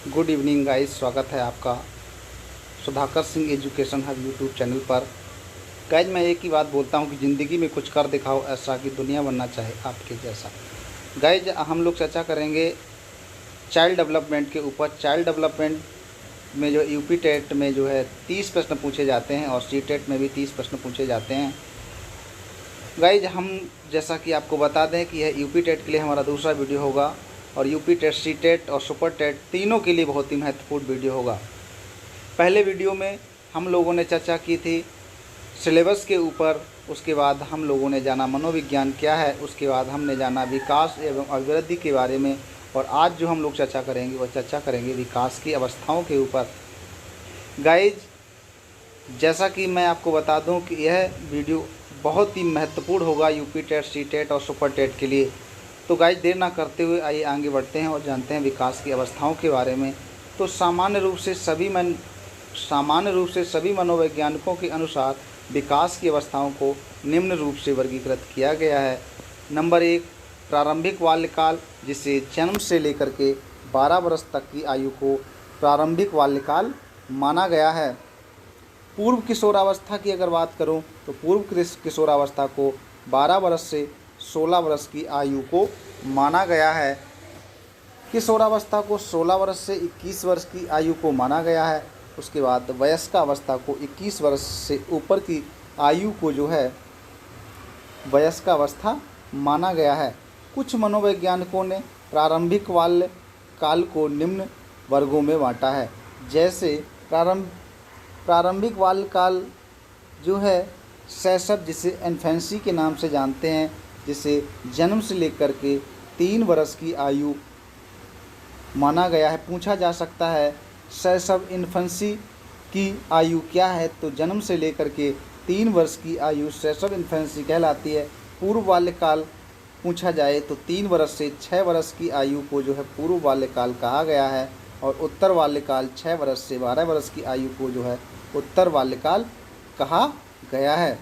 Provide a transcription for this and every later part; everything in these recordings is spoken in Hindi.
गुड इवनिंग गाइस, स्वागत है आपका Sudhakar Singh education hub YouTube channel पर। गाइज मैं एक ही बात बोलता हूँ कि ज़िंदगी में कुछ कर दिखाओ ऐसा कि दुनिया बनना चाहे आपके जैसा। गाइज हम लोग चर्चा करेंगे चाइल्ड डेवलपमेंट के ऊपर। चाइल्ड डेवलपमेंट में जो यूपी टेट में जो है 30 प्रश्न पूछे जाते हैं और सी टेट में भी 30 प्रश्न पूछे जाते हैं। गाइज हम जैसा कि आपको बता दें कि यह यूपी टेट के लिए हमारा दूसरा वीडियो होगा और यूपी टेट, सी टेट और सुपर टेट तीनों के लिए बहुत ही महत्वपूर्ण वीडियो होगा। पहले वीडियो में हम लोगों ने चर्चा की थी सिलेबस के ऊपर, उसके बाद हम लोगों ने जाना मनोविज्ञान क्या है, उसके बाद हमने जाना विकास एवं अभिवृद्धि के बारे में, और आज जो हम लोग चर्चा करेंगे वह चर्चा करेंगे विकास की अवस्थाओं के ऊपर। गाइज जैसा कि मैं आपको बता दूं कि यह वीडियो बहुत ही महत्वपूर्ण होगा यूपी टेट, सी टेट और सुपर टेट के लिए। तो गाइज देर ना करते हुए आइए आगे बढ़ते हैं और जानते हैं विकास की अवस्थाओं के बारे में। तो सामान्य रूप से सभी मनोवैज्ञानिकों के अनुसार विकास की अवस्थाओं को निम्न रूप से वर्गीकृत किया गया है। नंबर 1, प्रारंभिक बाल्यकाल, जिसे जन्म से लेकर के 12 वर्ष तक की आयु को प्रारंभिक बाल्यकाल माना गया है। पूर्व किशोरावस्था की अगर बात करूं तो पूर्व किशोरावस्था को 12 वर्ष से 16 वर्ष की आयु को माना गया है। किशोरावस्था को 16 वर्ष से 21 वर्ष की आयु को माना गया है। उसके बाद वयस्कावस्था को 21 वर्ष से ऊपर की आयु को जो है वयस्कावस्था माना गया है। कुछ मनोवैज्ञानिकों ने प्रारंभिक बाल्य काल को निम्न वर्गों में बांटा है। जैसे प्रारंभिक बाल्यकाल जो है शैशव, जिसे इन्फेंसी के नाम से जानते हैं, जिसे जन्म से लेकर के 3 वर्ष की आयु माना गया है। पूछा जा सकता है शैशव इन्फेंसी की आयु क्या है, तो जन्म से लेकर के 3 वर्ष की आयु शैशव इन्फेंसी कहलाती है। पूर्व बाल्यकाल पूछा जाए तो 3 वर्ष से 6 वर्ष की आयु को जो है पूर्व बाल्यकाल कहा गया है, और उत्तर बाल्यकाल 6 वर्ष से 12 वर्ष की आयु को जो है उत्तर बाल्यकाल कहा गया है।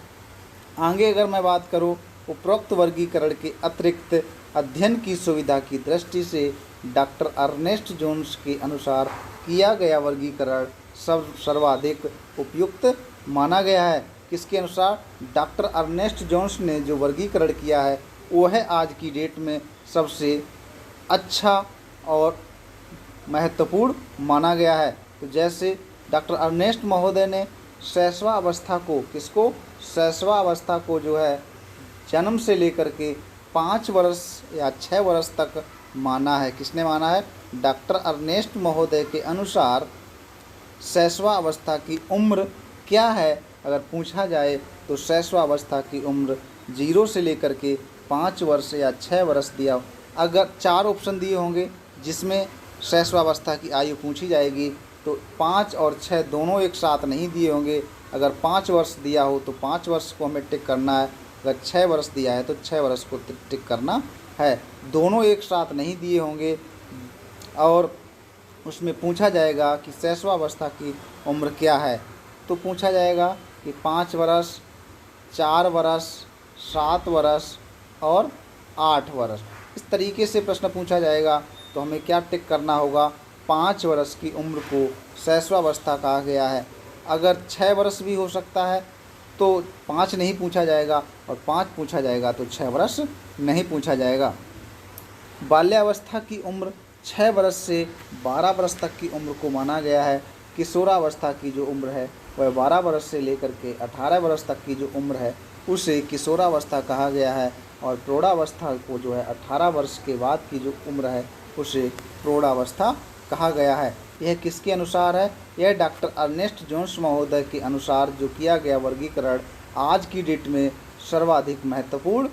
आगे अगर मैं बात करूं, उपरोक्त वर्गीकरण के अतिरिक्त अध्ययन की सुविधा की दृष्टि से डॉक्टर अर्नेस्ट जोन्स के अनुसार किया गया वर्गीकरण सर्वाधिक उपयुक्त माना गया है। किसके अनुसार? डॉक्टर अर्नेस्ट जोन्स ने जो वर्गीकरण किया है वो है आज की डेट में सबसे अच्छा और महत्वपूर्ण माना गया है। तो जैसे डॉक्टर अर्नेस्ट महोदय ने शैशवावस्था को शैशवावस्था को जो है जन्म से लेकर के 5 वर्ष या 6 वर्ष तक माना है। किसने माना है? डॉक्टर अर्नेस्ट महोदय के अनुसार शैशवावस्था की उम्र क्या है अगर पूछा जाए तो शैशवावस्था की उम्र 0 से लेकर के 5 वर्ष या 6 वर्ष दिया। अगर 4 ऑप्शन दिए होंगे जिसमें शैशवावस्था की आयु पूछी जाएगी तो 5 और 6 दोनों एक साथ नहीं दिए होंगे। अगर 5 वर्ष दिया हो तो 5 वर्ष को हमें टिक करना है, अगर 6 वर्ष दिया है तो 6 वर्ष को टिक करना है। दोनों एक साथ नहीं दिए होंगे और उसमें पूछा जाएगा कि शैशवावस्था की उम्र क्या है, तो पूछा जाएगा कि 5 वर्ष, 4 वर्ष, 7 वर्ष और 8 वर्ष। इस तरीके से प्रश्न पूछा जाएगा तो हमें क्या टिक करना होगा? 5 वर्ष की उम्र को शैशवावस्था कहा गया है। अगर 6 वर्ष भी हो सकता है तो 5 नहीं पूछा जाएगा, और 5 पूछा जाएगा तो 6 वर्ष नहीं पूछा जाएगा। बाल्यावस्था की उम्र 6 वर्ष से 12 वर्ष तक की उम्र को माना गया है। किशोरावस्था की जो उम्र है वह 12 वर्ष से लेकर के 18 वर्ष तक की जो उम्र है उसे किशोरावस्था कहा गया है, और प्रौढ़ावस्था को जो है 18 वर्ष के बाद की जो उम्र है उसे प्रौढ़ावस्था कहा गया है। यह किसके अनुसार है? यह डॉक्टर अर्नेस्ट जोन्स महोदय के अनुसार जो किया गया वर्गीकरण आज की डेट में सर्वाधिक महत्वपूर्ण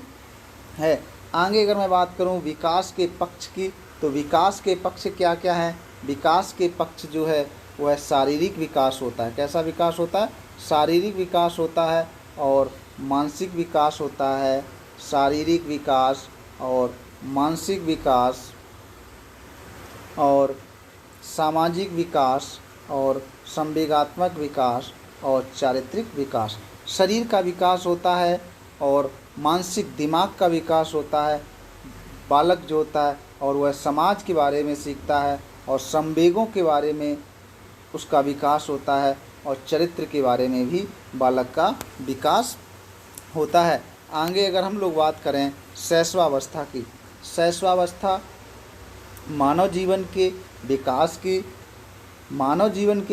है। आगे अगर मैं बात करूं विकास के पक्ष की, तो विकास के पक्ष क्या क्या हैं? विकास के पक्ष जो है वह शारीरिक विकास होता है। कैसा विकास होता है? शारीरिक विकास होता है, और मानसिक विकास होता है। शारीरिक विकास और मानसिक विकास और सामाजिक विकास और संवेगात्मक विकास और चारित्रिक विकास। शरीर का विकास होता है और मानसिक दिमाग का विकास होता है। बालक जो होता है और वह समाज के बारे में सीखता है, और संवेगों के बारे में उसका विकास होता है और चरित्र के बारे में भी बालक का विकास होता है। आगे अगर हम लोग बात करें शैशवावस्था की, शैशवावस्था मानव जीवन के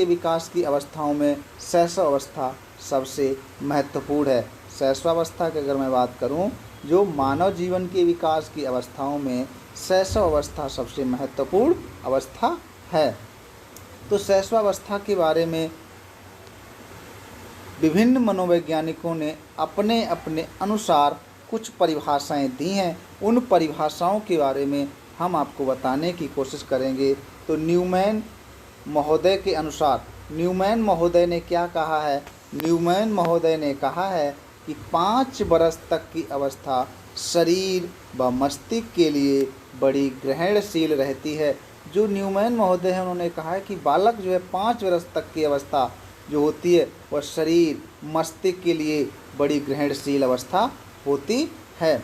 विकास की अवस्थाओं में शैशवावस्था सबसे महत्वपूर्ण है। शैशवावस्था की अगर मैं बात करूं, जो मानव जीवन के विकास की अवस्थाओं में शैशवावस्था सबसे महत्वपूर्ण अवस्था है। तो शैशवावस्था के बारे में विभिन्न मनोवैज्ञानिकों ने अपने अपने अनुसार कुछ परिभाषाएं दी हैं। उन परिभाषाओं के बारे में हम आपको बताने की कोशिश करेंगे। तो न्यूमैन महोदय के अनुसार, न्यूमैन महोदय ने क्या कहा है? न्यूमैन महोदय ने कहा है कि 5 वर्ष तक की अवस्था शरीर व मस्तिष्क के लिए बड़ी ग्रहणशील रहती है। जो न्यूमैन महोदय हैं उन्होंने कहा है कि बालक जो है 5 वर्ष तक की अवस्था जो होती है वह शरीर मस्तिष्क के लिए बड़ी ग्रहणशील अवस्था होती है।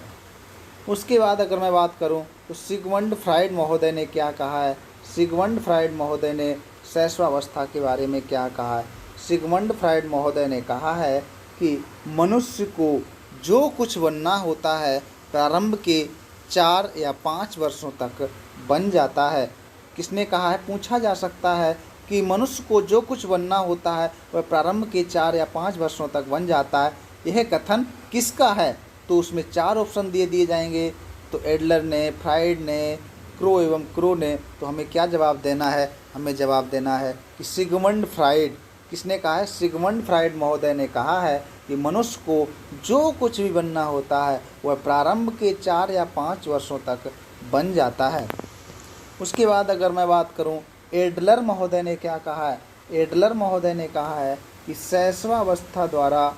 उसके बाद अगर मैं बात करूं तो सिगमंड फ्राइड महोदय ने क्या कहा है? सिगमंड फ्राइड महोदय ने शैशवावस्था के बारे में क्या कहा है? सिगमंड फ्राइड महोदय ने कहा है कि मनुष्य को जो कुछ बनना होता है प्रारंभ के 4 या 5 वर्षों तक बन जाता है। किसने कहा है? पूछा जा सकता है कि मनुष्य को जो कुछ बनना होता है वह प्रारंभ के 4 या 5 वर्षों तक बन जाता है। यह कथन किसका है? तो उसमें 4 ऑप्शन दिए जाएंगे। तो एडलर ने, फ्राइड ने, क्रो एवं क्रो ने। तो हमें क्या जवाब देना है? हमें जवाब देना है कि सिगमंड फ्राइड। किसने कहा है? सिगमंड फ्राइड महोदय ने कहा है कि मनुष्य को जो कुछ भी बनना होता है वह प्रारंभ के 4 या 5 वर्षों तक बन जाता है। उसके बाद अगर मैं बात करूं, एडलर महोदय ने क्या कहा है? एडलर महोदय ने कहा है कि शैशवावस्था द्वारा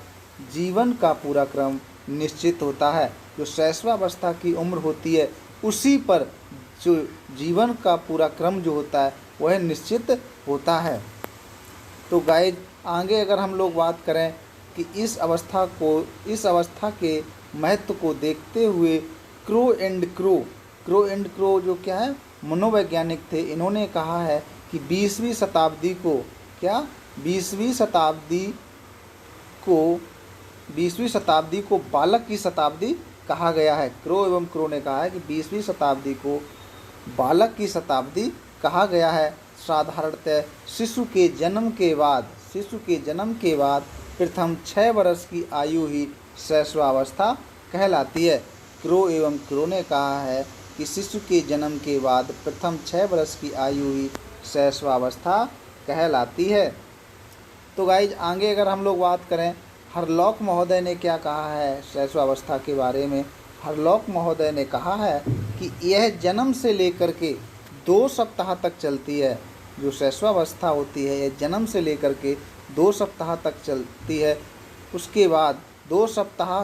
जीवन का पूरा क्रम निश्चित होता है। जो शैशवावस्था की उम्र होती है उसी पर जो जीवन का पूरा क्रम जो होता है वह निश्चित होता है। तो गाइज आगे अगर हम लोग बात करें कि इस अवस्था के महत्व को देखते हुए क्रो एंड क्रो जो क्या है, मनोवैज्ञानिक थे, इन्होंने कहा है कि 20वीं शताब्दी को 20वीं शताब्दी को बालक की शताब्दी कहा गया है। क्रो एवं क्रो ने कहा है कि 20वीं शताब्दी को बालक की शताब्दी कहा गया है। साधारणतः शिशु के जन्म के बाद प्रथम 6 वर्ष की आयु ही शैशवावस्था कहलाती है। क्रो एवं क्रो ने कहा है कि शिशु के जन्म के बाद प्रथम 6 वर्ष की आयु ही शैशवावस्था कहलाती है। तो गाइज आगे अगर हम लोग बात करें, हरलॉक महोदय ने क्या कहा है शैशवावस्था के बारे में? हरलॉक महोदय ने कहा है कि यह जन्म से लेकर के 2 सप्ताह तक चलती है। जो शैशवावस्था होती है यह जन्म से लेकर के 2 सप्ताह तक चलती है। उसके बाद 2 सप्ताह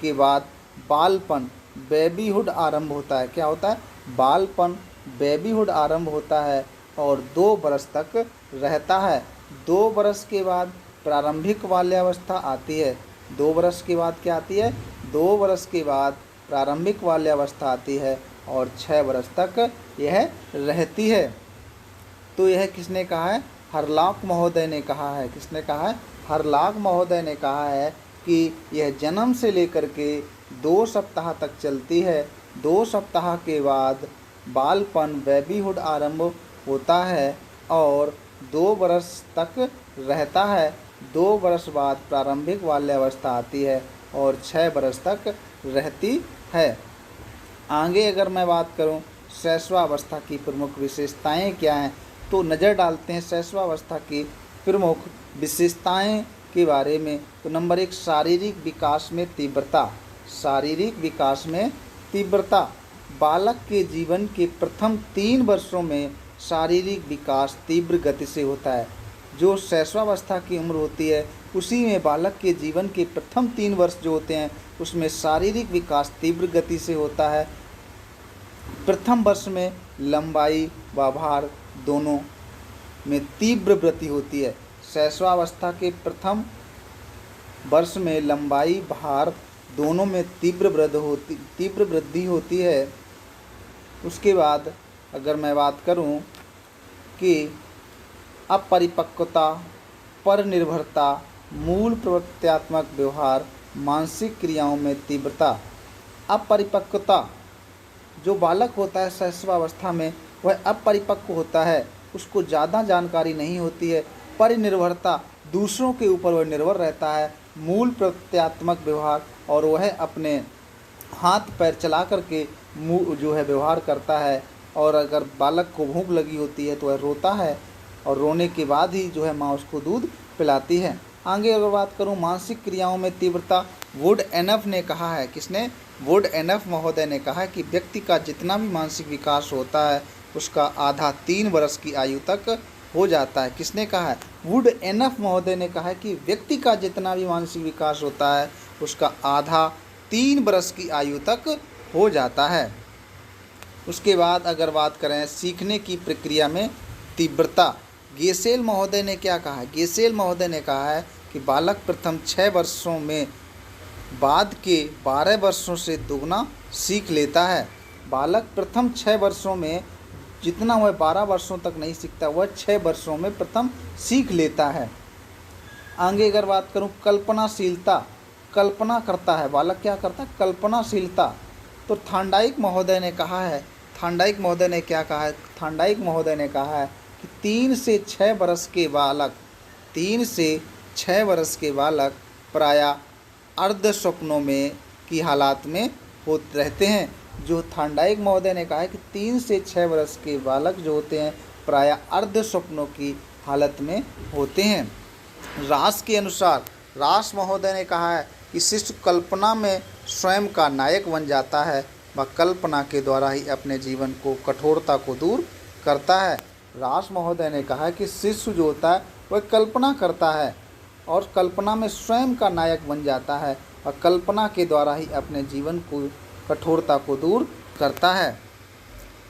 के बाद बालपन, बेबीहुड आरंभ होता है। क्या होता है? बालपन, बेबीहुड आरंभ होता है और 2 बरस तक रहता है। 2 बरस के बाद प्रारंभिक बाल्यावस्था आती है। 2 बरस के बाद क्या आती है? 2 बरस के बाद प्रारंभिक बाल्यावस्था आती है और 6 बरस तक यह रहती है। तो यह किसने कहा है? हरलॉक महोदय ने कहा है। किसने कहा है? हरलॉक महोदय ने कहा है कि यह जन्म से लेकर के 2 सप्ताह तक चलती है। 2 सप्ताह के बाद बालपन, बेबीहुड आरंभ होता है और 2 बरस तक रहता है। 2 बरस बाद प्रारंभिक बाल्यावस्था आती है और 6 बरस तक रहती है। आगे अगर मैं बात करूं शैशवावस्था की प्रमुख विशेषताएं क्या हैं, तो नज़र डालते हैं शैशवावस्था की प्रमुख विशेषताएं के बारे में। तो नंबर 1, शारीरिक विकास में तीव्रता। शारीरिक विकास में तीव्रता। बालक के जीवन के प्रथम 3 वर्षों में शारीरिक विकास तीव्र गति से होता है। जो शैशवावस्था की उम्र होती है उसी में बालक के जीवन के प्रथम 3 वर्ष जो होते हैं उसमें शारीरिक विकास तीव्र गति से होता है। प्रथम वर्ष में लंबाई व भार दोनों में तीव्र वृद्धि होती है। शैशवावस्था के प्रथम वर्ष में लंबाई, भार दोनों में तीव्र वृद्धि होती है। उसके बाद अगर मैं बात करूं के अपरिपक्वता, पर निर्भरता, मूल प्रवृत्त्यात्मक व्यवहार, मानसिक क्रियाओं में तीव्रता। अपरिपक्वता, जो बालक होता है शैशवावस्था में वह अपरिपक्व होता है, उसको ज़्यादा जानकारी नहीं होती है। परिनिर्भरता, दूसरों के ऊपर वह निर्भर रहता है। मूल प्रवृत्त्यात्मक व्यवहार, और वह अपने हाथ पैर चला करके जो है व्यवहार करता है। और अगर बालक को भूख लगी होती है तो वह रोता है, और रोने के बाद ही जो है माँ उसको दूध पिलाती है। आगे अगर बात करूँ मानसिक क्रियाओं में तीव्रता, वुड एनफ ने कहा है, किसने? वुड एनफ महोदय ने कहा है कि व्यक्ति का जितना भी मानसिक विकास होता है उसका आधा 3 वर्ष की आयु तक हो जाता है। किसने कहा है? वुड एनफ महोदय ने कहा है कि व्यक्ति का जितना भी मानसिक विकास होता है उसका आधा 3 वर्ष की आयु तक हो जाता है। उसके बाद अगर बात करें सीखने की प्रक्रिया में तीव्रता, गेसेल महोदय ने क्या कहा है? गेसेल महोदय ने कहा है कि बालक प्रथम 6 वर्षों में बाद के 12 वर्षों से दुगना सीख लेता है। बालक प्रथम 6 वर्षों में जितना वह 12 वर्षों तक नहीं सीखता वह 6 वर्षों में प्रथम सीख लेता है। आगे अगर बात करूं कल्पनाशीलता, कल्पना करता है बालक, क्या करता है? कल्पनाशीलता। तो थांडाइक महोदय ने कहा है, थांडाइक महोदय ने क्या कहा है? थांडाइक महोदय ने कहा है कि 3 से 6 वर्ष के बालक, 3 से 6 वर्ष के बालक प्रायः अर्ध स्वप्नों में की हालात में होते रहते हैं। जो थांडाइक महोदय ने कहा है कि 3 से 6 वर्ष के बालक जो होते हैं प्रायः अर्ध स्वप्नों की हालत में होते हैं। रास के अनुसार रास महोदय ने कहा है कि शिशु कल्पना में स्वयं का नायक बन जाता है, वह कल्पना के द्वारा ही अपने जीवन को कठोरता को दूर करता है। रास महोदय ने कहा है कि शिशु जो होता है वह कल्पना करता है और कल्पना में स्वयं का नायक बन जाता है और कल्पना के द्वारा ही अपने जीवन को कठोरता को दूर करता है।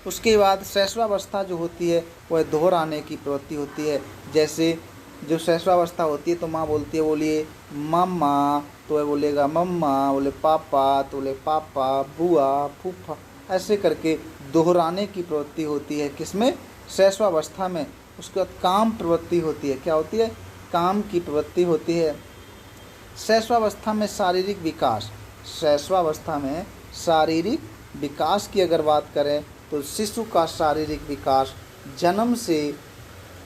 उसके बाद शैशवावस्था जो होती है वह दोहराने की प्रवृत्ति होती है। जैसे जो शैशवावस्था होती है तो माँ बोलती है, बोलिए मम्मा, तो वह बोलेगा मम्मा, बोले पापा तो बोले पापा, बुआ, फूफा, ऐसे करके दोहराने की प्रवृत्ति होती है। किसमें? शैशवावस्था में। उसके बाद काम प्रवृत्ति होती है। क्या होती है? काम की प्रवृत्ति होती है। शैशवावस्था में शारीरिक विकास, शैशवावस्था में शारीरिक विकास की अगर बात करें तो शिशु का शारीरिक विकास जन्म से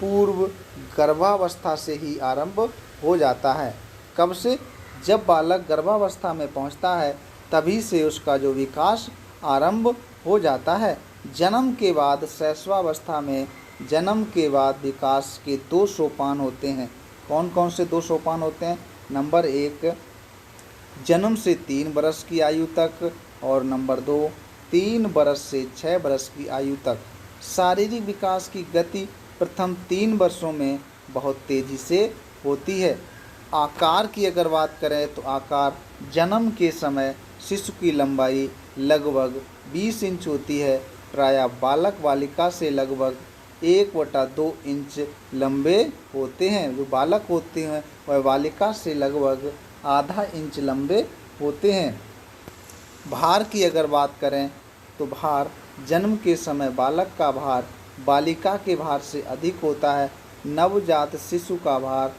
पूर्व गर्भावस्था से ही आरंभ हो जाता है। कब से? जब बालक गर्भावस्था में पहुंचता है तभी से उसका जो विकास आरंभ हो जाता है। जन्म के बाद शैशवावस्था में जन्म के बाद विकास के 2 सोपान होते हैं। कौन कौन से 2 सोपान होते हैं? नंबर 1 जन्म से 3 वर्ष की आयु तक और नंबर 2 3 वर्ष से 6 वर्ष की आयु तक। शारीरिक विकास की गति प्रथम 3 वर्षों में बहुत तेज़ी से होती है। आकार की अगर बात करें तो आकार जन्म के समय शिशु की लंबाई लगभग 20 इंच होती है। प्रायः बालक बालिका से लगभग 1/2 इंच लंबे होते हैं। जो बालक होते हैं वह बालिका से लगभग आधा इंच लंबे होते हैं। भार की अगर बात करें तो भार जन्म के समय बालक का भार बालिका के भार से अधिक होता है। नवजात शिशु का भार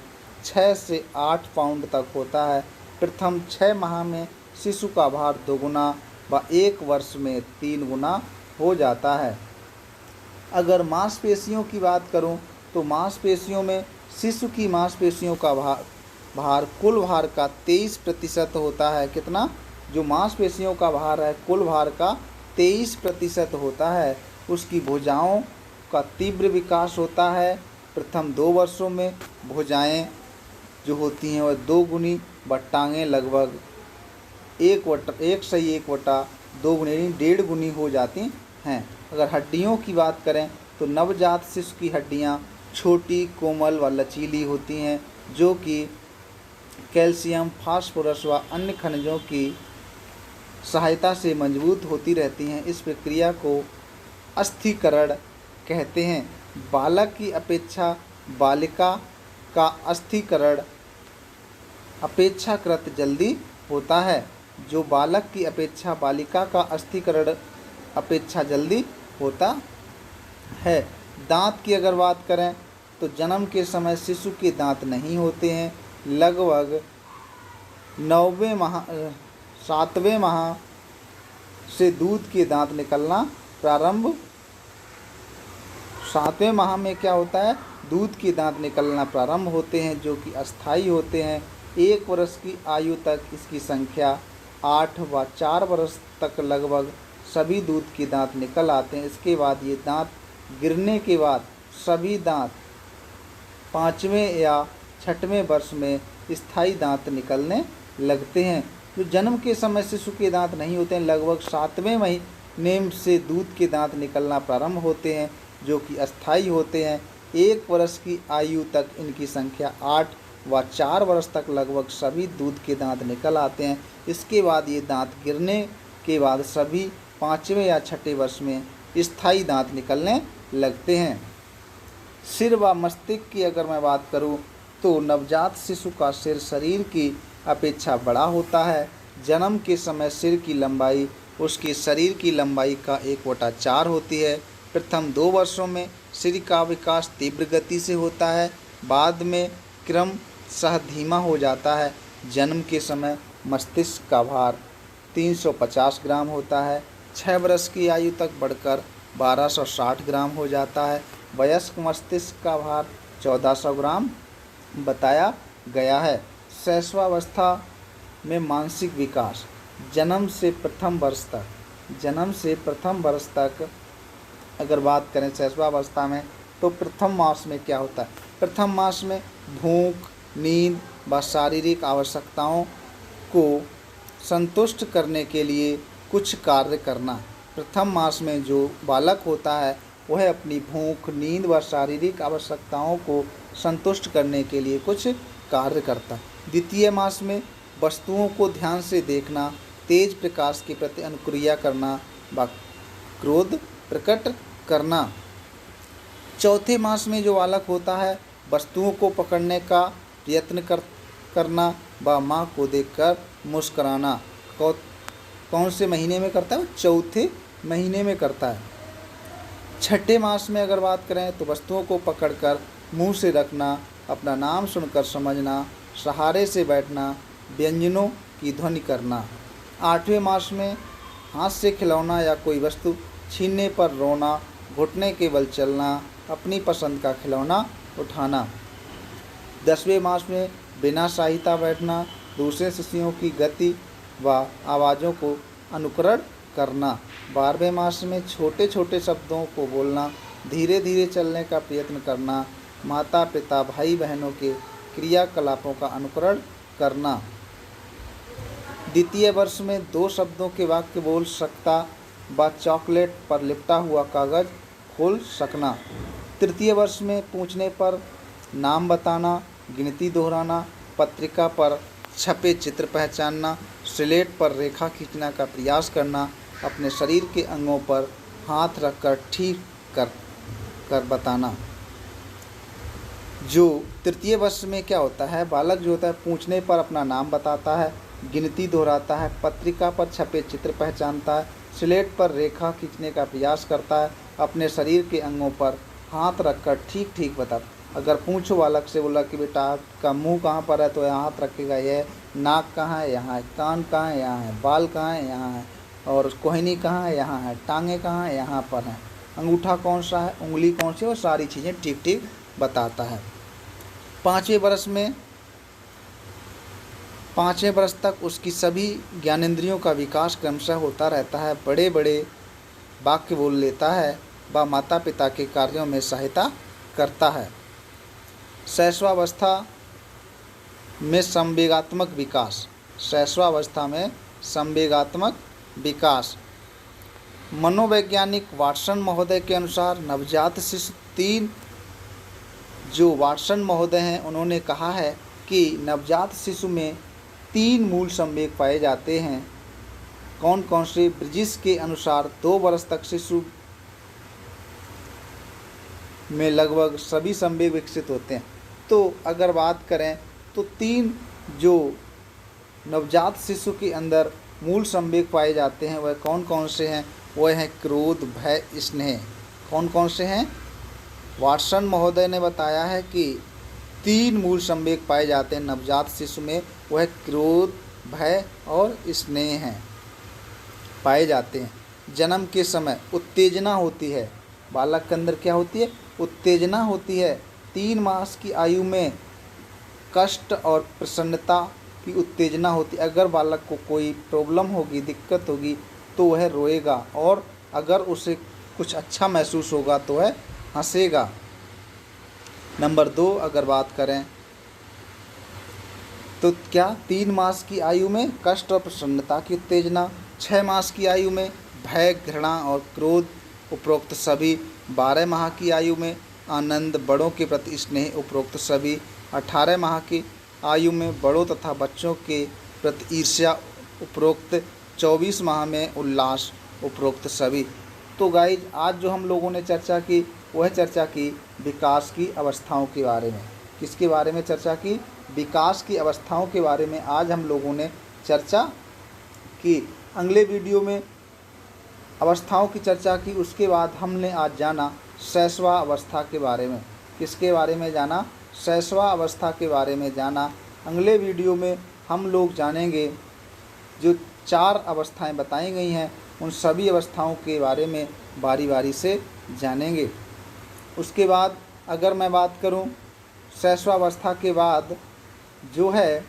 6 से 8 पाउंड तक होता है। प्रथम 6 माह में शिशु का भार 2 गुना व 1 वर्ष में 3 गुना हो जाता है। अगर मांसपेशियों की बात करूं तो मांसपेशियों में शिशु की मांसपेशियों का भार कुल भार का 23% होता है। कितना? जो मांसपेशियों का भार है कुल भार का 23% होता है। उसकी भुजाओं का तीव्र विकास होता है। प्रथम 2 वर्षों में भुजाएं जो होती हैं वह 2 गुनी व टांगें लगभग 1/2 गुनी 1.5 गुनी हो जाती हैं। अगर हड्डियों की बात करें तो नवजात शिशु की हड्डियां छोटी, कोमल व लचीली होती हैं जो कि कैल्शियम, फास्फोरस व अन्य खनिजों की सहायता से मजबूत होती रहती हैं। इस प्रक्रिया को अस्थिकरण कहते हैं। बालक की अपेक्षा बालिका का अस्थिकरण अपेक्षाकृत जल्दी होता है। जो बालक की अपेक्षा बालिका का अस्थिकरण अपेक्षा जल्दी होता है। दांत की अगर बात करें तो जन्म के समय शिशु के दांत नहीं होते हैं। लगभग 7वें माह से दूध के दांत निकलना प्रारंभ 7वें माह में क्या होता है, दूध के दांत निकलना प्रारंभ होते हैं, जो कि अस्थायी होते हैं। 1 वर्ष की आयु तक इसकी संख्या 8 व 4 वर्ष तक लगभग सभी दूध के दांत निकल आते हैं। इसके बाद ये दांत गिरने के बाद सभी दांत 5वें या 6वें वर्ष में स्थायी दांत निकलने लगते हैं। जो जन्म के समय शिशु के दांत नहीं होते हैं, लगभग 7वें महीने से दूध के दांत निकलना प्रारंभ होते हैं, जो कि अस्थायी होते हैं। 1 वर्ष की आयु तक इनकी संख्या 8 व 4 वर्ष तक लगभग सभी दूध के दांत निकल आते हैं। इसके बाद ये दांत गिरने के बाद सभी 5वें या 6ठे वर्ष में स्थायी दांत निकलने लगते हैं। सिर व मस्तिष्क की अगर मैं बात करूं तो नवजात शिशु का सिर शरीर की अपेक्षा बड़ा होता है। जन्म के समय सिर की लंबाई उसके शरीर की लंबाई का 1/4 होती है। प्रथम 2 वर्षों में सिर का विकास तीव्र गति से होता है, बाद में क्रमशः धीमा हो जाता है। जन्म के समय मस्तिष्क का भार 350 ग्राम होता है। 6 वर्ष की आयु तक बढ़कर 1260 ग्राम हो जाता है। वयस्क मस्तिष्क का भार 1400 ग्राम बताया गया है। शैशवावस्था में मानसिक विकास जन्म से प्रथम वर्ष तक अगर बात करें शैशवावस्था में, तो प्रथम मास में क्या होता है, प्रथम मास में भूख, नींद व शारीरिक आवश्यकताओं को संतुष्ट करने के लिए कुछ कार्य करना। प्रथम मास में जो बालक होता है वह अपनी भूख, नींद व शारीरिक आवश्यकताओं को संतुष्ट करने के लिए कुछ कार्य करता है। द्वितीय मास में वस्तुओं को ध्यान से देखना, तेज प्रकाश के प्रति अनुक्रिया करना व क्रोध प्रकट करना। चौथे मास में जो बालक होता है वस्तुओं को पकड़ने का प्रयत्न करना व माँ को देखकर मुस्कुराना। कौन से महीने में करता है, वो चौथे महीने में करता है। छठे मास में अगर बात करें तो वस्तुओं को पकड़कर मुंह से रखना, अपना नाम सुनकर समझना, सहारे से बैठना, व्यंजनों की ध्वनि करना। 8वें मास में हाथ से खिलौना या कोई वस्तु छीनने पर रोना, घुटने के बल चलना, अपनी पसंद का खिलौना उठाना। 10वें मास में बिना सहायता बैठना, दूसरे शिशुओं की गति व आवाज़ों को अनुकरण करना। 12वें मास में छोटे छोटे शब्दों को बोलना, धीरे धीरे चलने का प्रयत्न करना, माता पिता भाई बहनों के क्रियाकलापों का अनुकरण करना। द्वितीय वर्ष में 2 शब्दों के वाक्य बोल सकता व चॉकलेट पर लिपटा हुआ कागज खोल सकना। तृतीय वर्ष में पूछने पर नाम बताना, गिनती दोहराना, पत्रिका पर छपे चित्र पहचानना, स्लेट पर रेखा खींचने का प्रयास करना, अपने शरीर के अंगों पर हाथ रखकर ठीक कर बताना। जो तृतीय वर्ष में क्या होता है, बालक जो होता है पूछने पर अपना नाम बताता है, गिनती दोहराता है, पत्रिका पर छपे चित्र पहचानता है, स्लेट पर रेखा खींचने का प्रयास करता है, अपने शरीर के अंगों पर हाथ रखकर ठीक ठीक बताता। अगर पूछो बालक से, बोला कि बेटा आपका मुंह कहाँ पर है, तो यहाँ हाथ रखेगा, यह नाक कहाँ है, यहाँ है, कान कहाँ है, यहाँ है, बाल कहाँ है, यहाँ है, और कोहनी कहाँ है, यहाँ है, टांगे कहाँ है, यहाँ पर है, अंगूठा कौन सा है, उंगली कौन सी है, वो सारी चीज़ें ठीक ठीक बताता है। 5वें वर्ष तक उसकी सभी ज्ञानेंद्रियों का विकास क्रमशः होता रहता है। बड़े बड़े वाक्य बोल लेता है व माता पिता के कार्यों में सहायता करता है। शैशवावस्था में संवेगात्मक विकास, शैशवावस्था में संवेगात्मक विकास। मनोवैज्ञानिक वाटसन महोदय के अनुसार नवजात शिशु 3 जो वाटसन महोदय हैं उन्होंने कहा है कि नवजात शिशु में 3 मूल संवेग पाए जाते हैं। कौन कौन से? ब्रिजिस के अनुसार 2 वर्ष तक शिशु में लगभग सभी संवेग विकसित होते हैं। तो अगर बात करें तो 3 जो नवजात शिशु के अंदर मूल संवेग पाए जाते हैं वह कौन कौन से हैं? वह हैं क्रोध, भय, स्नेह। कौन कौन से हैं? वाटसन महोदय ने बताया है कि 3 मूल संवेग पाए जाते हैं नवजात शिशु में, वह क्रोध, भय और स्नेह हैं पाए जाते हैं। जन्म के समय उत्तेजना होती है, बालक के अंदर क्या होती है? उत्तेजना होती है। 3 मास की आयु में कष्ट और प्रसन्नता की उत्तेजना होती है। अगर बालक को कोई प्रॉब्लम होगी, दिक्कत होगी तो वह रोएगा, और अगर उसे कुछ अच्छा महसूस होगा तो वह हंसेगा। नंबर 2 अगर बात करें तो क्या 3 मास की आयु में कष्ट और प्रसन्नता की उत्तेजना, 6 मास की आयु में भय, घृणा और क्रोध, उपरोक्त सभी, 12 माह की आयु में आनंद, बड़ों के प्रति स्नेह, उपरोक्त सभी, 18 माह की आयु में बड़ों तथा बच्चों के प्रति ईर्ष्या, उपरोक्त 24 माह में उल्लास, उपरोक्त सभी। तो गाइज आज जो हम लोगों ने चर्चा की वह चर्चा की विकास की अवस्थाओं के बारे में। किसके बारे में चर्चा की? विकास की अवस्थाओं के बारे में आज हम लोगों ने चर्चा की। अगले वीडियो में अवस्थाओं की चर्चा की, उसके बाद हमने आज जाना शैशवा अवस्था के बारे में। किसके बारे में जाना? शैशवा अवस्था के बारे में जाना। अगले वीडियो में हम लोग जानेंगे जो 4 अवस्थाएं बताई गई हैं उन सभी अवस्थाओं के बारे में बारी बारी से जानेंगे। उसके बाद अगर मैं बात करूं शैशवावस्था के बाद जो है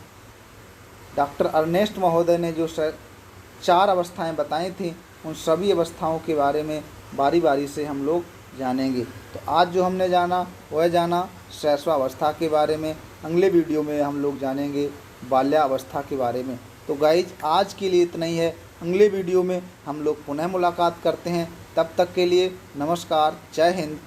डॉक्टर अर्नेस्ट महोदय ने जो 4 अवस्थाएं बताई थी उन सभी अवस्थाओं के बारे में बारी बारी से हम लोग जानेंगे। तो आज जो हमने जाना वह जाना शैशवावस्था के बारे में। अगले वीडियो में हम लोग जानेंगे बाल्यावस्था के बारे में। तो गाइज आज के लिए इतना ही है। अगले वीडियो में हम लोग पुनः मुलाकात करते हैं। तब तक के लिए नमस्कार, जय हिंद,